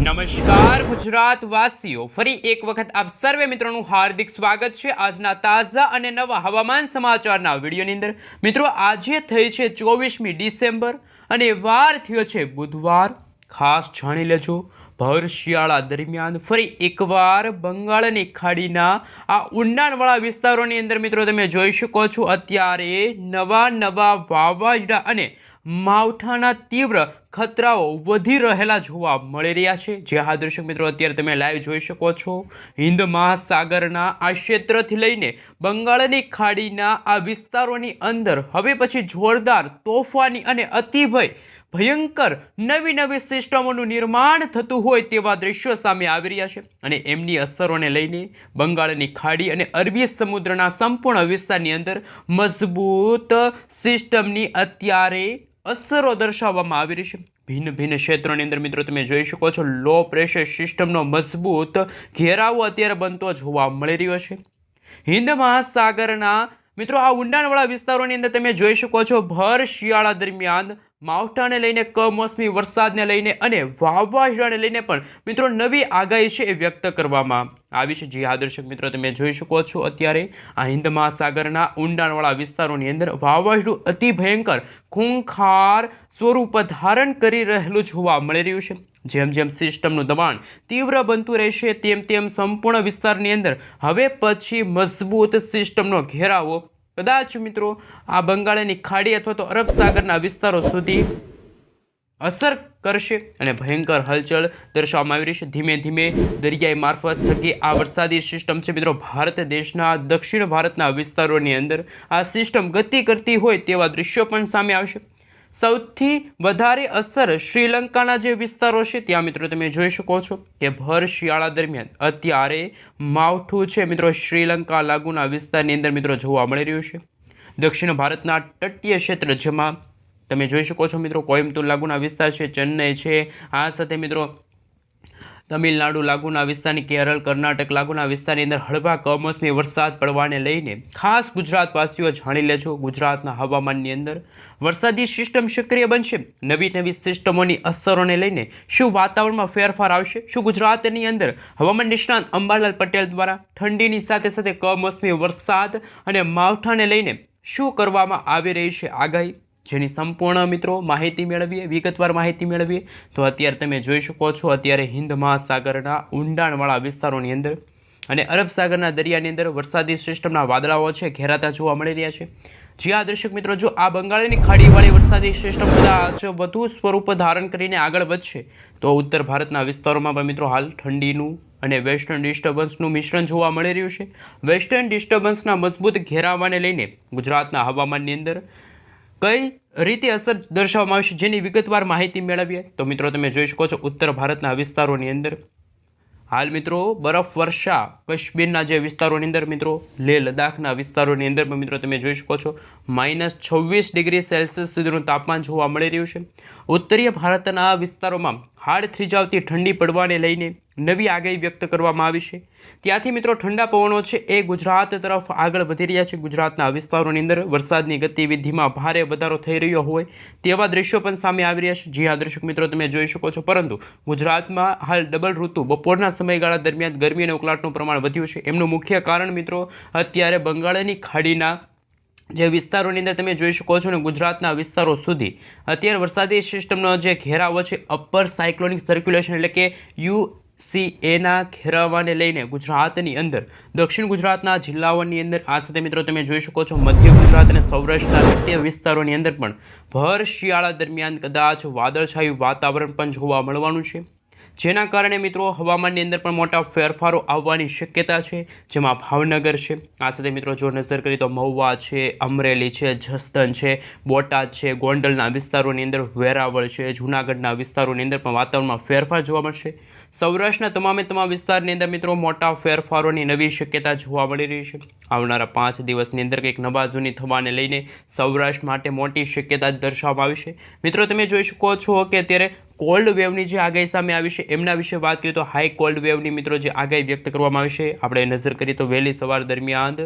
નમસ્કાર ગુજરાત વાસીઓ, ફરી એક વખત આપ સર્વે મિત્રોનું હાર્દિક સ્વાગત છે આજના તાજા અને નવા હવામાન સમાચારના વિડીયોની અંદર। મિત્રો, આજે થઈ છે 24મી ડિસેમ્બર અને વાર થયો છે બુધવાર। ખાસ જાણી લેજો, ભર શિયાળા દરમિયાન ફરી એકવાર બંગાળની ખાડીના આ ઊંડાણવાળા વિસ્તારોની અંદર મિત્રો તમે જોઈ શકો છો અત્યારે નવા વાવાઝોડા અને માવઠાના તીવ્ર ખતરાઓ વધી રહેલા જોવા મળી રહ્યા છે। જે હા દર્શક મિત્રો, અત્યારે તમે લાઈવ જોઈ શકો છો હિન્દ મહાસાગરના આ ક્ષેત્રથી લઈને બંગાળની ખાડીના આ વિસ્તારોની અંદર હવે પછી જોરદાર, તોફાની અને ભયંકર નવી સિસ્ટમોનું નિર્માણ થતું હોય તેવા દ્રશ્યો સામે આવી રહ્યા છે અને એમની અસરોને લઈને બંગાળની ખાડી અને અરબી સમુદ્રના સંપૂર્ણ વિસ્તારની અંદર મજબૂત સિસ્ટમની અત્યારે અસરો દર્શાવવામાં આવી રહી છે। ભિન્ન ક્ષેત્રોની અંદર મિત્રો તમે જોઈ શકો છો લો પ્રેશર સિસ્ટમનો મજબૂત ઘેરાવો અત્યારે બનતો જોવા મળી રહ્યો છે। હિન્દ મહાસાગરના મિત્રો આ ઊંડાણવાળા વિસ્તારોની અંદર તમે જોઈ શકો છો ભર શિયાળા દરમિયાન માવઠાને લઈને, કમોસમી વરસાદને લઈને અને વાવાઝોડાને લઈને પણ મિત્રો નવી આગાહી છે એ વ્યક્ત કરવામાં આવી છે। જી હા દર્શક મિત્રો, તમે જોઈ શકો છો અત્યારે આ હિન્દ મહાસાગરના ઊંડાણવાળા વિસ્તારોની અંદર વાવાઝોડું અતિ ભયંકર, ખૂંખાર સ્વરૂપ ધારણ કરી રહેલું જોવા મળી રહ્યું છે। જેમ સિસ્ટમનું દબાણ તીવ્ર બનતું રહેશે તેમ સંપૂર્ણ વિસ્તારની અંદર હવે પછી મજબૂત સિસ્ટમનો ઘેરાવો કદાચ મિત્રો આ બંગાળની ખાડી અથવા તો અરબ સાગરના વિસ્તારો સુધી અસર કરશે અને ભયંકર હલચલ દર્શાવવામાં આવી રહી છે। ધીમે ધીમે દરિયાઈ મારફત થકી આ વરસાદી સિસ્ટમ છે મિત્રો ભારત દેશના દક્ષિણ ભારતના વિસ્તારોની અંદર આ સિસ્ટમ ગતિ કરતી હોય તેવા દ્રશ્યો પણ સામે આવશે। સૌથી વધારે અસર શ્રીલંકાના જે વિસ્તારો છે ત્યાં મિત્રો તમે જોઈ શકો છો કે ભર શિયાળા દરમિયાન અત્યારે માવઠું છે મિત્રો શ્રીલંકા લાગુના વિસ્તારની અંદર મિત્રો જોવા મળી રહ્યું છે। દક્ષિણ ભારતના તટીય ક્ષેત્ર જેમાં તમે જોઈ શકો છો મિત્રો કોઈમ્બતુર લાગુના વિસ્તાર છે, ચેન્નઈ છે, આ સાથે મિત્રો તમિલનાડુ લાગુના વિસ્તારની, કેરળ, કર્ણાટક લાગુના વિસ્તારની અંદર હળવા કમોસમી વરસાદ પડવાને લઈને ખાસ ગુજરાતવાસીઓ જાણી લેજો ગુજરાતના હવામાનની અંદર વરસાદી સિસ્ટમ સક્રિય બનશે। નવી સિસ્ટમોની અસરોને લઈને શું વાતાવરણમાં ફેરફાર આવશે? શું ગુજરાતની અંદર હવામાન નિષ્ણાત અંબાલાલ પટેલ દ્વારા ઠંડીની સાથે કમોસમી વરસાદ અને માવઠાને લઈને શું કરવામાં આવી રહી છે આગાહી, જેની સંપૂર્ણ મિત્રો માહિતી મેળવીએ, વિગતવાર માહિતી મેળવીએ તો અત્યારે તમે જોઈ શકો છો અત્યારે હિન્દ મહાસાગરના ઊંડાણવાળા વિસ્તારોની અંદર અને અરબ સાગરના દરિયાની અંદર વરસાદી સિસ્ટમના વાદળાઓ છે ઘેરાતા જોવા મળી રહ્યા છે। જી આ દર્શક મિત્રો, જો આ બંગાળની ખાડીવાળી વરસાદી સિસ્ટમ કદાચ વધુ સ્વરૂપ ધારણ કરીને આગળ વધશે તો ઉત્તર ભારતના વિસ્તારોમાં પણ મિત્રો હાલ ઠંડીનું અને વેસ્ટર્ન ડિસ્ટર્બન્સનું મિશ્રણ જોવા મળી રહ્યું છે। વેસ્ટર્ન ડિસ્ટર્બન્સના મજબૂત ઘેરાવાને લઈને ગુજરાતના હવામાનની અંદર કઈ રીતે અસર દર્શાવવામાં આવશે જેની વિગતવાર માહિતી મેળવીએ તો મિત્રો તમે જોઈ શકો છો ઉત્તર ભારતના વિસ્તારોની અંદર હાલ મિત્રો બરફ વર્ષા કાશ્મીરના જે વિસ્તારોની અંદર મિત્રો લેહ લદ્દાખના વિસ્તારોની અંદર પણ મિત્રો તમે જોઈ શકો છો -26 ડિગ્રી સેલ્સિયસ સુધીનું તાપમાન જોવા મળી રહ્યું છે। ઉત્તરીય ભારતના વિસ્તારોમાં હાડ થીજાવતી ઠંડી પડવાને લઈને નવી આગાહી વ્યક્ત કરવામાં આવી છે। ત્યાંથી મિત્રો ઠંડા પવનો છે એ ગુજરાત તરફ આગળ વધી રહ્યા છે। ગુજરાતના વિસ્તારોની અંદર વરસાદની ગતિવિધિમાં ભારે વધારો થઈ રહ્યો હોય તેવા દ્રશ્યો પણ સામે આવી રહ્યા છે। જી હા દર્શક મિત્રો, તમે જોઈ શકો છો પરંતુ ગુજરાતમાં હાલ ડબલ ઋતુ બપોરના સમયગાળા દરમિયાન ગરમી અને ઉકળાટનું પ્રમાણ વધ્યું છે। એમનું મુખ્ય કારણ મિત્રો અત્યારે બંગાળની ખાડીના જે વિસ્તારોની અંદર તમે જોઈ શકો છો ને ગુજરાતના વિસ્તારો સુધી અત્યારે વરસાદી સિસ્ટમનો જે ઘેરાવો છે અપર સાયક્લોનિક સર્ક્યુલેશન એટલે કે UCAના ઘેરાવાને લઈને ગુજરાતની અંદર દક્ષિણ ગુજરાતના જિલ્લાઓની અંદર આ સાથે મિત્રો તમે જોઈ શકો છો મધ્ય ગુજરાત અને સૌરાષ્ટ્રના તટીય વિસ્તારોની અંદર પણ ભર શિયાળા દરમિયાન કદાચ વાદળછાયું વાતાવરણ પણ જોવા મળવાનું છે, જેના કારણે મિત્રો હવામાનની અંદર પણ મોટા ફેરફારો આવવાની શક્યતા છે। જેમાં ભાવનગર છે, આ સાથે મિત્રો જો નજર કરીએ તો મહુવા છે, અમરેલી છે, જસદન છે, બોટાદ છે, ગોંડલના વિસ્તારોની અંદર વેરાવળ છે, જૂનાગઢના વિસ્તારોની અંદર પણ વાતાવરણમાં ફેરફાર જોવા મળશે। સૌરાષ્ટ્રના તમામ વિસ્તારની અંદર મિત્રો મોટા ફેરફારોની નવી શક્યતા જોવા મળી રહી છે। આવનારા 5 દિવસની અંદર કંઈક નવા જૂની થવાને લઈને સૌરાષ્ટ્ર માટે મોટી શક્યતા દર્શાવવામાં આવી છે। મિત્રો તમે જોઈ શકો છો કે અત્યારે કોલ્ડ વેવની જે આગાહી સામે આવી છે એમના વિશે વાત કરીએ તો હાઈ કોલ્ડ વેવની મિત્રો જે આગાહી વ્યક્ત કરવામાં આવી છે આપણે નજર કરીએ તો વહેલી સવાર દરમિયાન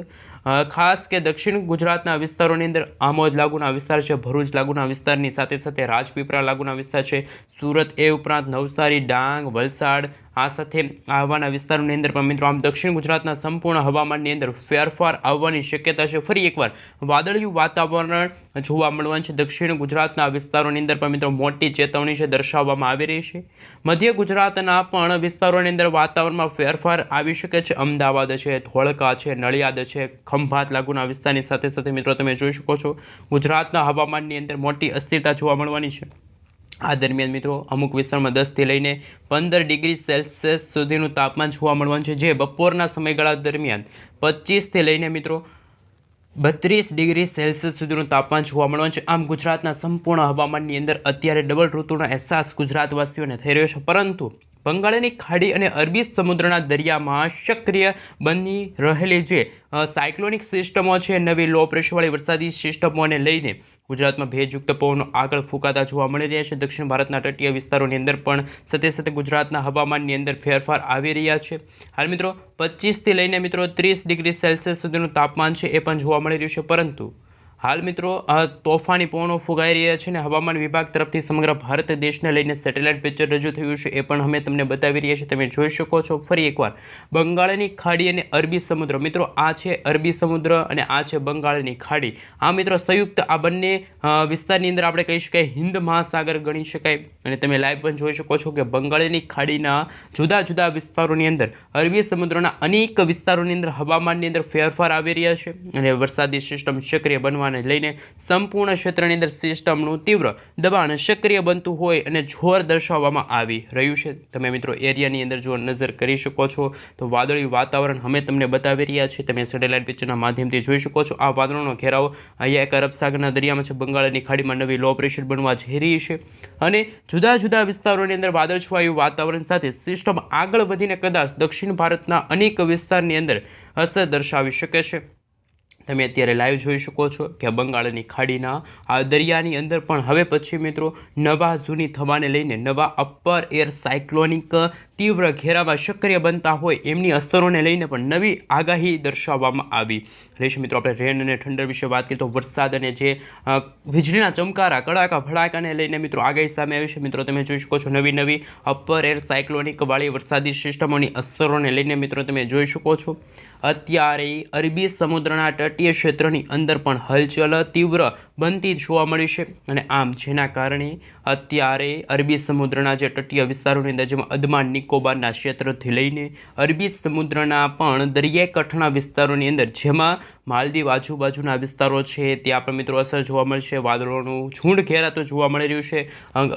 ખાસ કે દક્ષિણ ગુજરાતના વિસ્તારોની અંદર આમોદ લાગુના વિસ્તાર છે, ભરૂચ લાગુના વિસ્તારની સાથે સાથે રાજપીપળા લાગુના વિસ્તાર છે, સુરત, એ ઉપરાંત નવસારી, ડાંગ, વલસાડ, આ સાથે આવવાના વિસ્તારોની અંદર પણ મિત્રો આમ દક્ષિણ ગુજરાતના સંપૂર્ણ હવામાનની અંદર ફેરફાર આવવાની શક્યતા છે. ફરી એકવાર વાદળિયું વાતાવરણ જોવા મળવાનું છે. દક્ષિણ ગુજરાતના વિસ્તારોની અંદર પણ મિત્રો મોટી ચેતવણી છે દર્શાવવામાં આવી રહી છે. મધ્ય ગુજરાતના પણ વિસ્તારોની અંદર વાતાવરણમાં ફેરફાર આવી શકે છે. અમદાવાદ છે, ધોળકા છે, નડિયાદ છે, ખંભાત લાગુના વિસ્તારની સાથે સાથે મિત્રો તમે જોઈ શકો છો ગુજરાતના હવામાનની અંદર મોટી અસ્થિરતા જોવા મળવાની છે. આ દરમિયાન મિત્રો અમુક વિસ્તારમાં 10થી લઈને 15 ડિગ્રી સેલ્સિયસ સુધીનું તાપમાન જોવા મળવાનું છે, જે બપોરના સમયગાળા દરમિયાન 25થી લઈને મિત્રો 32 ડિગ્રી સેલ્સિયસ સુધીનું તાપમાન જોવા મળવાનું છે. આમ ગુજરાતના સંપૂર્ણ હવામાનની અંદર અત્યારે ડબલ ઋતુનો અહેસાસ ગુજરાતવાસીઓને થઈ રહ્યો છે, પરંતુ બંગાળની ખાડી અને અરબી સમુદ્રના દરિયામાં સક્રિય બની રહેલી જે સાયક્લોનિક સિસ્ટમો છે, નવી લો પ્રેશરવાળી વરસાદી સિસ્ટમોને લઈને ગુજરાતમાં ભેજયુક્ત પવનો આગળ ફૂંકાતા જોવા મળી રહ્યા છે. દક્ષિણ ભારતના તટીય વિસ્તારોની અંદર પણ સાથે સાથે ગુજરાતના હવામાનની અંદર ફેરફાર આવી રહ્યા છે. હાલ મિત્રો 25થી લઈને મિત્રો 30 ડિગ્રી સેલ્સિયસ સુધીનું તાપમાન છે એ પણ જોવા મળી રહ્યું છે, પરંતુ હાલ મિત્રો તોફાની પવનો ફૂંકાઈ રહ્યા છે અને હવામાન વિભાગ તરફથી સમગ્ર ભારત દેશને લઈને સેટેલાઇટ પિક્ચર રજૂ થયું છે, એ પણ અમે તમને બતાવી રહ્યા છીએ. તમે જોઈ શકો છો ફરી એકવાર બંગાળની ખાડી અને અરબી સમુદ્ર. મિત્રો આ છે અરબી સમુદ્ર અને આ છે બંગાળની ખાડી. આ મિત્રો સંયુક્ત આ બંને વિસ્તારની અંદર આપણે કહી શકાય હિન્દ મહાસાગર ગણી શકાય. અને તમે લાઈવ પણ જોઈ શકો છો કે બંગાળની ખાડીના જુદા જુદા વિસ્તારોની અંદર અરબી સમુદ્રના અનેક વિસ્તારોની અંદર હવામાનની અંદર ફેરફાર આવી રહ્યા છે અને વરસાદી સિસ્ટમ સક્રિય બનવા લઈને સંપૂર્ણ ક્ષેત્રની અંદર સિસ્ટમનું તીવ્ર દબાણ સક્રિય બનતું હોય અને જોર દર્શાવવામાં આવી રહ્યું છે. તમે મિત્રો એરિયાની અંદર જો નજર કરી શકો છો તો વાદળિયું વાતાવરણ અમે તમને બતાવી રહ્યા છીએ. તમે સેટેલાઇટ પિક્ચરના માધ્યમથી જોઈ શકો છો આ વાદળોનો ઘેરાવો અહીંયા એક અરબ સાગરના દરિયામાં છે. બંગાળની ખાડીમાં નવી લો પ્રેશર બનવા જઈ રહી છે અને જુદા જુદા વિસ્તારોની અંદર વાદળછવાયું વાતાવરણ સાથે સિસ્ટમ આગળ વધીને કદાચ દક્ષિણ ભારતના અનેક વિસ્તારની અંદર અસર દર્શાવી શકે છે. તમે અત્યારે લાઈવ જોઈ શકો છો કે બંગાળની ખાડીના આ દરિયાની અંદર પણ હવે પછી મિત્રો નવા જૂની થવાને લઈને નવા અપર એર સાયક્લોનિક તીવ્ર ઘેરાવા સક્રિય બનતા હોય એમની અસરોને લઈને પણ નવી આગાહી દર્શાવવામાં આવી રહી છે. મિત્રો આપણે રેન અને ઠંડર વિશે વાત કરીએ તો વરસાદ અને જે વીજળીના ચમકારા કડાકા ભડાકાને લઈને મિત્રો આગાહી સામે આવી છે. મિત્રો તમે જોઈ શકો છો નવી અપર એર સાયક્લોનિક વાળી વરસાદી સિસ્ટમોની અસરોને લઈને મિત્રો તમે જોઈ શકો છો અત્યારે અરબી સમુદ્રના તટીય ક્ષેત્રની અંદર પણ હલચલ તીવ્ર બનતી જોવા મળી છે અને આમ જેના કારણે અત્યારે અરબી સમુદ્રના જે તટીય વિસ્તારોની અંદર જેમાં અંદમાન નિકોબારના ક્ષેત્રથી લઈને અરબી સમુદ્રના પણ દરિયાઈ કાંઠાના વિસ્તારોની અંદર જેમાં માલદીવ આજુબાજુના વિસ્તારો છે ત્યાં પણ મિત્રો અસર જોવા મળશે. વાદળોનું ઝુંડ ઘેરાતું જોવા મળી રહ્યું છે.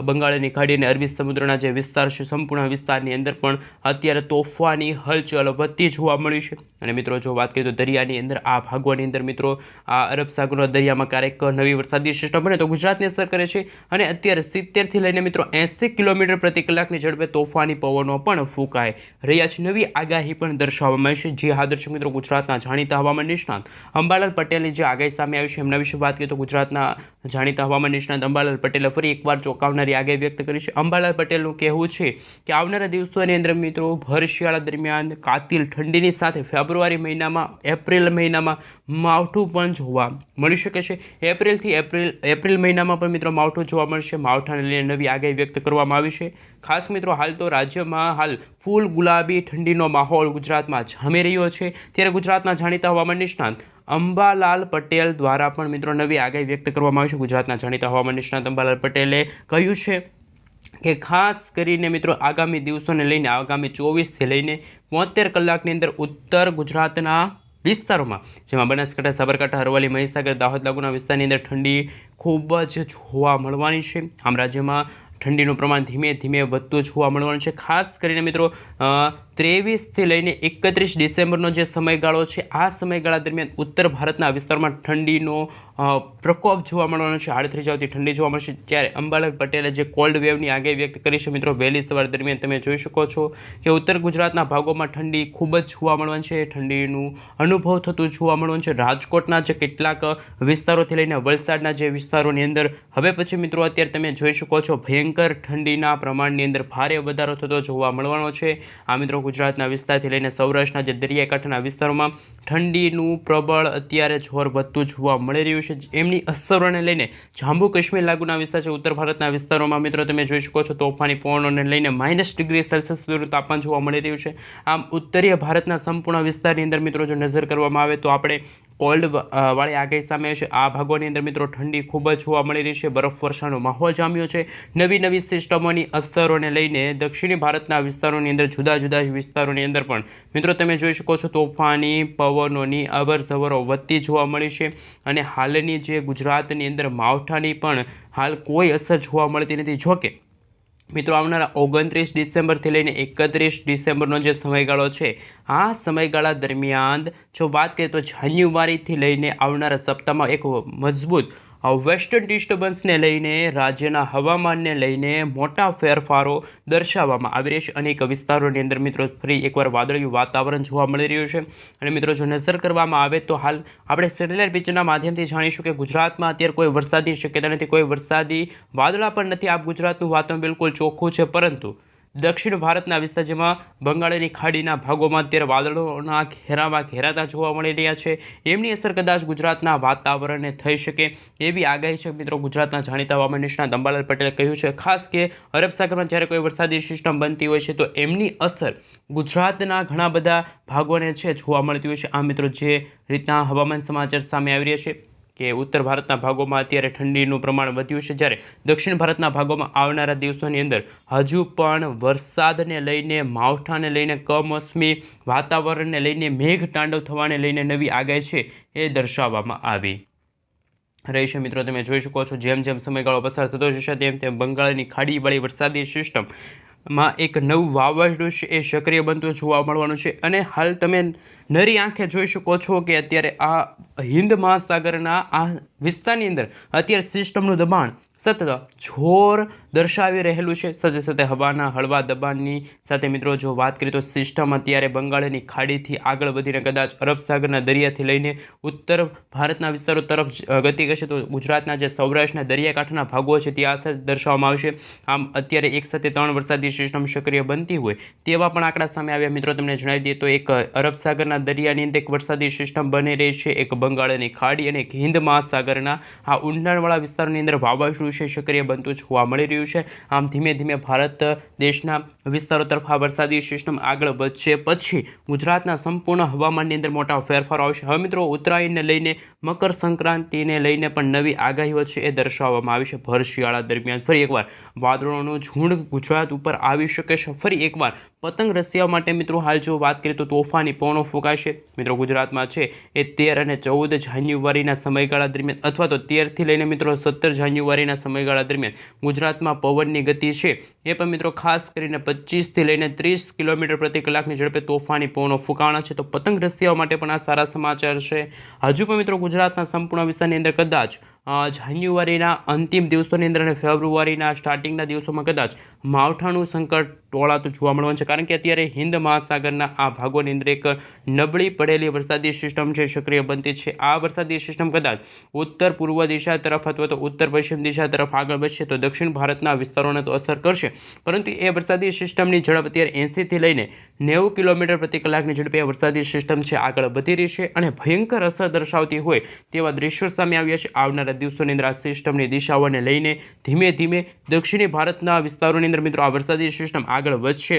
બંગાળની ખાડી અને અરબી સમુદ્રના જે વિસ્તાર છે સંપૂર્ણ વિસ્તારની અંદર પણ અત્યારે તોફાની હલચલ વધતી જોવા મળી છે. અને મિત્રો જો વાત કરીએ તો દરિયાની અંદર આ ભાગોની અંદર મિત્રો આ અરબ સાગરના દરિયામાં ક્યારેક નવી વરસાદી સિસ્ટમ બને તો ગુજરાતને અસર કરે છે અને અત્યારે 70થી લઈને મિત્રો 80 કિલોમીટર પ્રતિ કલાકની ઝડપે તોફાની પવનો પણ ફૂંકાઈ રહ્યા છે. નવી આગાહી પણ દર્શાવવામાં આવી છે. જે હા દર્શક મિત્રો ગુજરાતના જાણીતા હવામાન નિષ્ણાત અંબાલાલ પટેલની જે આગાહી સામે આવી છે એમના વિશે વાત કરીએ તો ગુજરાતના જાણીતા હવામાન નિષ્ણાત અંબાલાલ પટેલે ફરી એકવાર ચોંકાવનારી આગાહી વ્યક્ત કરી છે. અંબાલાલ પટેલનું કહેવું છે કે આવનારા દિવસોની અંદર મિત્રો ભર શિયાળા દરમિયાન કાતિલ ઠંડીની સાથે ફેબ્રુઆરી મહિનામાં એપ્રિલ મહિનામાં માવઠું પણ જોવા મળી શકે છે. એપ્રિલ મહિનામાં પણ મિત્રો માવઠું જોવા મળશે. માવઠાને લઈને નવી આગાહી વ્યક્ત કરવામાં આવી છે. ખાસ મિત્રો હાલ તો રાજ્યમાં હાલ ફૂલ ગુલાબી ઠંડીનો માહોલ ગુજરાતમાં જામી રહ્યો છે. ત્યારે ગુજરાતના જાણીતા હવામાન નિષ્ણાત અંબાલાલ પટેલ દ્વારા પણ મિત્રો નવી આગાહી વ્યક્ત કરવામાં આવી છે. ગુજરાતના જાણીતા હવામાન નિષ્ણાત અંબાલાલ પટેલે કહ્યું છે કે ખાસ કરીને મિત્રો આગામી દિવસોને લઈને આગામી 24થી લઈને 72 કલાકની અંદર ઉત્તર ગુજરાતના વિસ્તારોમાં જેમાં બનાસકાંઠા, સાબરકાંઠા, અરવલ્લી, મહીસાગર, દાહોદ લાગુના વિસ્તારની અંદર ઠંડી ખૂબ જ જોવા મળવાની છે. આમ રાજ્યમાં ઠંડીનું પ્રમાણ ધીમે ધીમે વધતું જોવા મળવાનું છે. ખાસ કરીને મિત્રો 23થી લઈને 31 ડિસેમ્બરનો જે સમયગાળો છે આ સમયગાળા દરમિયાન ઉત્તર ભારતના વિસ્તારમાં ઠંડીનો પ્રકોપ જોવા મળવાનો છે. આડત્રી જાવતી ઠંડી જોવા મળશે. ત્યારે અંબાલાલ પટેલે જે કોલ્ડ વેવની આગાહી વ્યક્ત કરી છે મિત્રો વહેલી સવાર દરમિયાન તમે જોઈ શકો છો કે ઉત્તર ગુજરાતના ભાગોમાં ઠંડી ખૂબ જ જોવા મળવાની છે. ઠંડીનું અનુભવ થતું જોવા મળવાનું છે. રાજકોટના જે કેટલાક વિસ્તારોથી લઈને વલસાડના જે વિસ્તારોની અંદર હવે પછી મિત્રો અત્યારે તમે જોઈ શકો છો ભયંકર ભયંકર ઠંડીના પ્રમાણની અંદર ભારે વધારો થતો જોવા મળવાનો છે. આ મિત્રો ગુજરાતના વિસ્તારથી લઈને સૌરાષ્ટ્રના જે દરિયાકાંઠાના વિસ્તારોમાં ઠંડીનું પ્રબળ અત્યારે જોર વધતું જોવા મળી રહ્યું છે. એમની અસરોને લઈને જમ્મુ કાશ્મીર લાગુના વિસ્તાર છે ઉત્તર ભારતના વિસ્તારોમાં મિત્રો તમે જોઈ શકો છો તોફાની પવનોને લઈને -°C સુધીનું તાપમાન જોવા મળી રહ્યું છે. આમ ઉત્તરીય ભારતના સંપૂર્ણ વિસ્તારની અંદર મિત્રો જો નજર કરવામાં આવે તો આપણે કોલ્ડ વાળી આગાહી સામે છે. આ ભાગોની અંદર મિત્રો ઠંડી ખૂબ જ જોવા મળી રહી છે. બરફવર્ષાનો માહોલ જામ્યો છે. નવી સિસ્ટમોની અસરોને લઈને દક્ષિણી ભારતના વિસ્તારોની અંદર જુદા જુદા વિસ્તારોની અંદર પણ મિત્રો તમે જોઈ શકો છો તોફાની પવનોની અવરજવરો વધતી જોવા મળી છે. અને હાલની જે ગુજરાતની અંદર માવઠાની પણ હાલ કોઈ અસર જોવા મળતી નથી. જોકે મિત્રો આવનારા 29 ડિસેમ્બરથી લઈને 31 ડિસેમ્બરનો જે સમયગાળો છે આ સમયગાળા દરમિયાન જો વાત કરીએ તો જાન્યુઆરીથી લઈને આવનારા સપ્તાહમાં એક મજબૂત વેસ્ટર્ન ડિસ્ટર્બન્સને લઈને રાજ્યના હવામાનને લઈને મોટા ફેરફારો દર્શાવવામાં આવી રહ્યા છે. અનેક વિસ્તારોની અંદર મિત્રો ફરી એકવાર વાદળિયું વાતાવરણ જોવા મળી રહ્યું છે. અને મિત્રો જો નજર કરવામાં આવે તો હાલ આપણે સેટેલાઇટ પિક્ચરના માધ્યમથી જાણીશું કે ગુજરાતમાં અત્યારે કોઈ વરસાદની શક્યતા નથી, કોઈ વરસાદી વાદળા પણ નથી. આ ગુજરાતનું વાતાવરણ બિલકુલ ચોખ્ખું છે. પરંતુ દક્ષિણ ભારતના વિસ્તાર જેમાં બંગાળની ખાડીના ભાગોમાં અત્યારે વાદળોના ઘેરામાં ઘેરાતા જોવા મળી રહ્યા છે. એમની અસર કદાચ ગુજરાતના વાતાવરણને થઈ શકે એવી આગાહી છે મિત્રો. ગુજરાતના જાણીતા હવામાન નિષ્ણાત અંબાલાલ પટેલે કહ્યું છે ખાસ કે અરબ સાગરમાં જ્યારે કોઈ વરસાદી સિસ્ટમ બનતી હોય છે તો એમની અસર ગુજરાતના ઘણા બધા ભાગોને છે જોવા મળતી હોય છે. આ મિત્રો જે રીતના હવામાન સમાચાર સામે આવી રહ્યા છે કે ઉત્તર ભારતના ભાગોમાં અત્યારે ઠંડીનું પ્રમાણ વધ્યું છે, જ્યારે દક્ષિણ ભારતના ભાગોમાં આવનારા દિવસોની અંદર હજુ પણ વરસાદને લઈને માવઠાને લઈને કમોસમી વાતાવરણને લઈને મેઘતાંડવ થવાને લઈને નવી આગાહી છે એ દર્શાવવામાં આવી રહી છે. મિત્રો તમે જોઈ શકો છો જેમ જેમ સમયગાળો પસાર થતો જશે તેમ તેમ બંગાળની ખાડીવાળી વરસાદી સિસ્ટમ માં એક નવું વાવાઝોડું છે એ સક્રિય બનતું જોવા મળવાનું છે. અને હાલ તમે નરી આંખે જોઈ શકો છો કે અત્યારે આ હિન્દ મહાસાગરના આ વિસ્તારની અંદર અત્યારે સિસ્ટમનું દબાણ સતત જોર દર્શાવી રહેલું છે. સાથે સાથે હવાના હળવા દબાણની સાથે મિત્રો જો વાત કરીએ તો સિસ્ટમ અત્યારે બંગાળની ખાડીથી આગળ વધીને કદાચ અરબ સાગરના દરિયાથી લઈને ઉત્તર ભારતના વિસ્તારો તરફ ગતિ કરશે તો ગુજરાતના જે સૌરાષ્ટ્રના દરિયાકાંઠાના ભાગો છે ત્યાં અસર દર્શાવવામાં આવશે. આમ અત્યારે એક સાથે 3 વરસાદી સિસ્ટમ સક્રિય બનતી હોય તેવા પણ આંકડા સામે આવ્યા. મિત્રો તમને જણાવી દઈએ તો એક અરબ સાગરના દરિયાની અંદર એક વરસાદી સિસ્ટમ બની રહી છે, એક બંગાળની ખાડી અને એક હિન્દ મહાસાગરના આ ઊંડાણવાળા વિસ્તારોની અંદર વાવાઝોડું છે સક્રિય બનતું જોવા મળી રહ્યું છે. આમ ધીમે ધીમે ભારત દેશના વિસ્તારો તરફ આ વરસાદી સિસ્ટમ આગળ વધશે પછી ગુજરાતના સંપૂર્ણ હવામાનની અંદર મોટા ફેરફારો આવશે. હવે મિત્રો ઉત્તરાયણને લઈને મકર સંક્રાંતિને લઈને પણ નવી આગાહીઓ છે એ દર્શાવવામાં આવી છે. ભર શિયાળા દરમિયાન ફરી એકવાર વાદળોનું ઝુંડ ગુજરાત ઉપર આવી શકે છે. ફરી એકવાર પતંગ રસિયાઓ માટે મિત્રો હાલ જો વાત કરીએ તો તોફાની પવનો ફૂંકાશે. મિત્રો ગુજરાતમાં છે એ 13 અને 14 જાન્યુઆરીના સમયગાળા દરમિયાન અથવા તો 13થી લઈને મિત્રો 17 જાન્યુઆરીના સમયગાળા દરમિયાન ગુજરાતમાં પવનની ગતિ છે એ પણ મિત્રો ખાસ કરીને 25થી લઈને 30 કિલોમીટર પ્રતિ કલાકની ઝડપે તોફાની પવનો ફૂંકાવાના છે. તો પતંગ રસિયાઓ માટે પણ આ સારા સમાચાર છે. હજુ પણ મિત્રો ગુજરાતના સંપૂર્ણ વિસ્તારની અંદર કદાચ જાન્યુઆરીના અંતિમ દિવસોની અંદર અને ફેબ્રુઆરીના સ્ટાર્ટિંગના દિવસોમાં કદાચ માવઠાનું સંકટ ટોળાતું જોવા મળવાનું છે. કારણ કે અત્યારે હિન્દ મહાસાગરના આ ભાગોની અંદર એક નબળી પડેલી વરસાદી સિસ્ટમ છે સક્રિય બનતી છે. આ વરસાદી સિસ્ટમ કદાચ ઉત્તર પૂર્વ દિશા તરફ અથવા તો ઉત્તર પશ્ચિમ દિશા તરફ આગળ વધશે તો દક્ષિણ ભારતના વિસ્તારોને તો અસર કરશે, પરંતુ એ વરસાદી સિસ્ટમની ઝડપ અત્યારે 80થી લઈને 90 કિલોમીટર પ્રતિ કલાકની ઝડપે વરસાદી સિસ્ટમ છે આગળ વધી રહી છે અને ભયંકર અસર દર્શાવતી હોય તેવા દ્રશ્યો સામે આવ્યા છે. આવનારા દિવસોની અંદર આ સિસ્ટમની દિશાઓને લઈને ધીમે ધીમે દક્ષિણી ભારતના વિસ્તારોની અંદર મિત્રો આ વરસાદી સિસ્ટમ આગળ વધશે,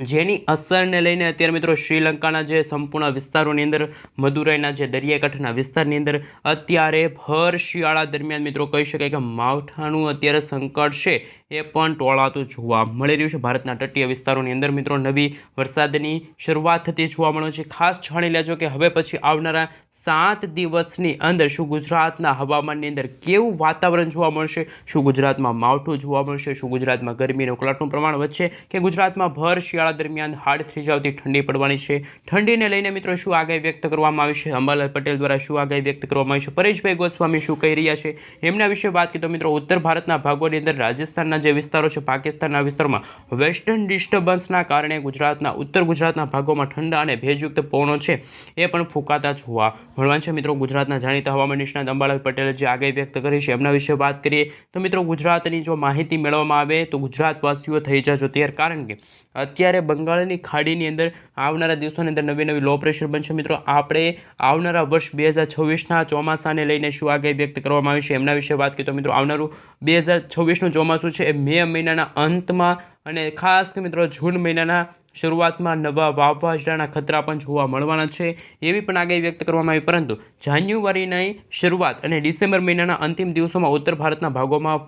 જેની અસરને લઈને અત્યારે મિત્રો શ્રીલંકાના જે સંપૂર્ણ વિસ્તારોની અંદર મદુરાઈના જે દરિયાકાંઠાના વિસ્તારની અંદર અત્યારે ભર શિયાળા દરમિયાન મિત્રો કહી શકાય કે માવઠાનું અત્યારે સંકટ છે એ પણ ટોળાતું જોવા મળી રહ્યું છે. ભારતના તટીય વિસ્તારોની અંદર મિત્રો નવી વરસાદની શરૂઆત થતી જોવા મળે છે. ખાસ જાણી લેજો કે હવે પછી આવનારા 7 દિવસની અંદર શું ગુજરાતના હવામાનની અંદર કેવું વાતાવરણ જોવા મળશે, શું ગુજરાતમાં માવઠું જોવા મળશે, શું ગુજરાતમાં ગરમી અને ઉકળાટનું પ્રમાણ વધશે કે ગુજરાતમાં ભર શિયાળા દરમિયાન હાડ થીજાવતી ઠંડી પડવાની છે. ઠંડીને લઈને મિત્રો શું આગાહી વ્યક્ત કરવામાં આવી છે, અંબાલાલ પટેલ દ્વારા શું આગાહી વ્યક્ત કરવામાં આવી છે, પરેશભાઈ ગોસ્વામી શું કહી રહ્યા છે, એમના વિશે વાત કરીએ તો મિત્રો ઉત્તર ભારતના ભાગોની અંદર રાજસ્થાનના જે વિસ્તારો છે પાકિસ્તાનના વિસ્તારોમાં વેસ્ટર્ન ડિસ્ટર્બન્સના કારણે ગુજરાતના ઉત્તર ગુજરાતના ભાગોમાં ઠંડા અને ભેજયુક્ત પવનો છે એ પણ ફૂંકાતા જોવા મળવાના છે. મિત્રો ગુજરાતના જાણીતા હવામાન નિષ્ણાત અંબાલાલ પટેલે જે આગાહી વ્યક્ત કરી છે એમના વિશે વાત કરીએ તો મિત્રો ગુજરાતની જો માહિતી મેળવવામાં આવે તો ગુજરાતવાસીઓ થઈ જજો તૈયાર, કારણ કે અત્યારે બંગાળની ખાડીની અંદર આવનારા દિવસોની અંદર નવી નવી લો પ્રેશર બનશે. મિત્રો આપણે આવનારા વર્ષ 2026ના ચોમાસાને લઈને શું આગાહી વ્યક્ત કરવામાં આવી છે એમના વિશે વાત કરીએ તો મિત્રો આવનારું 2026નું ચોમાસું છે એ મે મહિનાના અંતમાં અને ખાસ કે મિત્રો જૂન મહિનાના શરૂઆતમાં નવા વાવાઝોડાના ખતરા પણ જોવા મળવાના છે એવી પણ આગાહી વ્યક્ત કરવામાં આવી. પરંતુ જાન્યુઆરીની શરૂઆત અને ડિસેમ્બર મહિનાના અંતિમ દિવસોમાં ઉત્તર ભારતના ભાગોમાં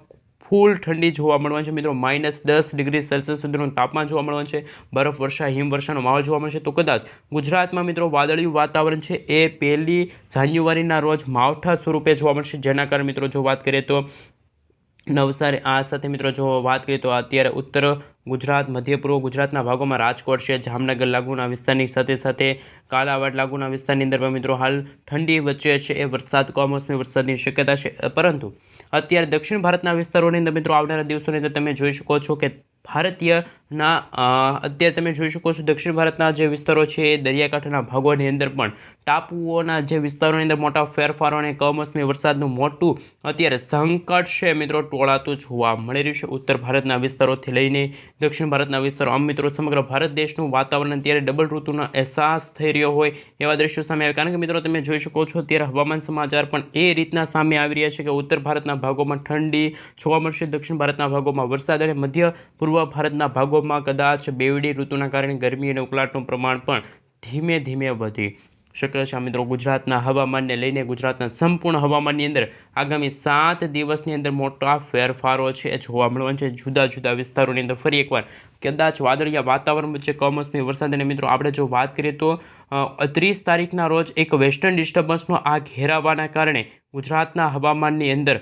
ફૂલ ઠંડી જોવા મળવાની છે. મિત્રો -10 ડિગ્રી સેલ્સિયસ સુધીનું તાપમાન જોવા મળવાનું છે. બરફવર્ષા હિમવર્ષાનો માહોલ જોવા મળશે. તો કદાચ ગુજરાતમાં મિત્રો વાદળિયું વાતાવરણ છે એ 1 જાન્યુઆરીના રોજ માવઠા સ્વરૂપે જોવા મળશે, જેના કારણે મિત્રો જો વાત કરીએ તો નવસારી આ સાથે મિત્રો જો વાત કરીએ તો અત્યારે ઉત્તર ગુજરાત, મધ્ય પૂર્વ ગુજરાતના ભાગોમાં રાજકોટ છે, જામનગર લાગુના વિસ્તારની સાથે સાથે કાલાવાડ લાગુના વિસ્તારની અંદર પણ મિત્રો હાલ ઠંડી વચ્ચે છે એ વરસાદ, કમોસમી વરસાદની શક્યતા છે. પરંતુ અત્યારે દક્ષિણ ભારતના વિસ્તારોની અંદર મિત્રો આવનારા દિવસોની અંદર તમે જોઈ શકો છો કે અત્યારે તમે જોઈ શકો છો દક્ષિણ ભારતના જે વિસ્તારો છે એ દરિયાકાંઠાના ભાગોની અંદર પણ ટાપુઓના જે વિસ્તારોની અંદર મોટા ફેરફારો અને કમોસમી વરસાદનું મોટું અત્યારે સંકટ છે મિત્રો ટોળાતું જોવા મળી રહ્યું છે. ઉત્તર ભારતના વિસ્તારોથી લઈને દક્ષિણ ભારતના વિસ્તારો, આમ મિત્રો સમગ્ર ભારત દેશનું વાતાવરણ અત્યારે ડબલ ઋતુનો અહેસાસ થઈ રહ્યો હોય એવા દ્રશ્યો સામે આવે, કારણ કે મિત્રો તમે જોઈ શકો છો અત્યારે હવામાન સમાચાર પણ એ રીતના સામે આવી રહ્યા છે કે ઉત્તર ભારતના ભાગોમાં ઠંડી જોવા મળશે, દક્ષિણ ભારતના ભાગોમાં વરસાદ અને મધ્ય પૂર્વ ભારતના ભાગોમાં કદાચ બેવડી ઋતુના કારણે ગરમી અને ઉકળાટનું પ્રમાણ પણ ધીમે ધીમે વધી શકે છે. મિત્રો ગુજરાતના હવામાનને લઈને ગુજરાતના સંપૂર્ણ હવામાનની અંદર આગામી 7 દિવસની અંદર મોટા ફેરફારો છે એ જોવા મળવાના છે. જુદા જુદા વિસ્તારોની અંદર ફરી એકવાર કદાચ વાદળિયા વાતાવરણ વચ્ચે કમોસમી વરસાદ. અને મિત્રો આપણે જો વાત કરીએ તો 30 તારીખના રોજ એક વેસ્ટર્ન ડિસ્ટર્બન્સનો આ ઘેરાવાના કારણે ગુજરાતના હવામાનની અંદર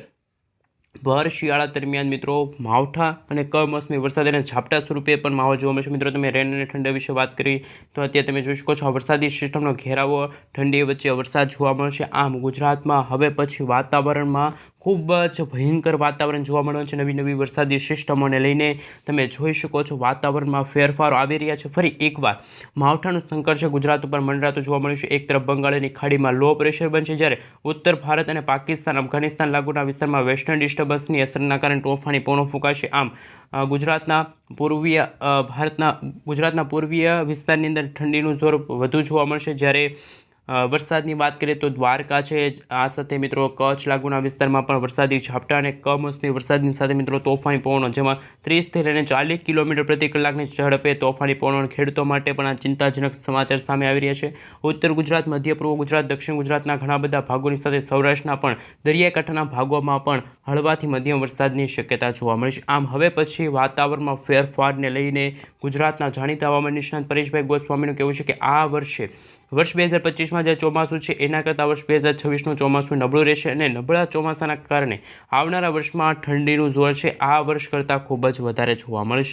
ભર શિયાળા દરમિયાન મિત્રો માવઠા અને કમોસમી વરસાદ અને ઝાપટા સ્વરૂપે પણ માહોલ જોવા મળશે. મિત્રો તમે રેન અને ઠંડા વિશે વાત કરી તો અત્યારે તમે જોઈ શકો છો આ વરસાદી સિસ્ટમનો ઘેરાવો, ઠંડી વચ્ચે વરસાદ જોવા મળશે. આમ ગુજરાતમાં હવે પછી વાતાવરણમાં ખૂબ જ ભયંકર વાતાવરણ જોવા મળવાનું છે. નવી નવી વરસાદી સિસ્ટમોને લઈને તમે જોઈ શકો છો વાતાવરણમાં ફેરફારો આવી રહ્યા છે. ફરી એકવાર માવઠાનું સંકટ છે ગુજરાત ઉપર મંડરાતું જોવા મળ્યું છે. એક તરફ બંગાળની ખાડીમાં લો પ્રેશર બનશે, જ્યારે ઉત્તર ભારત અને પાકિસ્તાન, અફઘાનિસ્તાન લાગુના વિસ્તારમાં વેસ્ટર્ન ડિસ્ટર્બન્સની અસરના કારણે તોફાની પવનો ફૂંકાશે. આમ ગુજરાતના પૂર્વીય વિસ્તારની અંદર ઠંડીનું જોર વધુ જોવા મળશે. જ્યારે વરસાદની વાત કરીએ તો દ્વારકા છે, આ સાથે મિત્રો કચ્છ લાગુના વિસ્તારમાં પણ વરસાદી ઝાપટા અને કમોસમી વરસાદની સાથે મિત્રો તોફાની પવનો, જેમાં 30થી લઈને 40 કિલોમીટર પ્રતિ કલાકની ઝડપે તોફાની પવનો, ખેડૂતો માટે પણ આ ચિંતાજનક સમાચાર સામે આવી રહ્યા છે. ઉત્તર ગુજરાત, મધ્ય પૂર્વ ગુજરાત, દક્ષિણ ગુજરાતના ઘણા બધા ભાગોની સાથે સૌરાષ્ટ્રના પણ દરિયાકાંઠાના ભાગોમાં પણ હળવાથી મધ્યમ વરસાદની શક્યતા જોવા મળી છે. આમ હવે પછી વાતાવરણમાં ફેરફારને લઈને ગુજરાતના જાણીતા હવામાન નિષ્ણાત પરેશભાઈ ગોસ્વામીનું કહેવું છે કે આ વર્ષ 2025માં જે ચોમાસું છે એના કરતાં વર્ષ 2026નું ચોમાસું નબળું રહેશે અને નબળા ચોમાસાના કારણે આવનારા વર્ષમાં ઠંડીનું જોર છે આ વર્ષ કરતાં ખૂબ જ વધારે જોવા મળશે.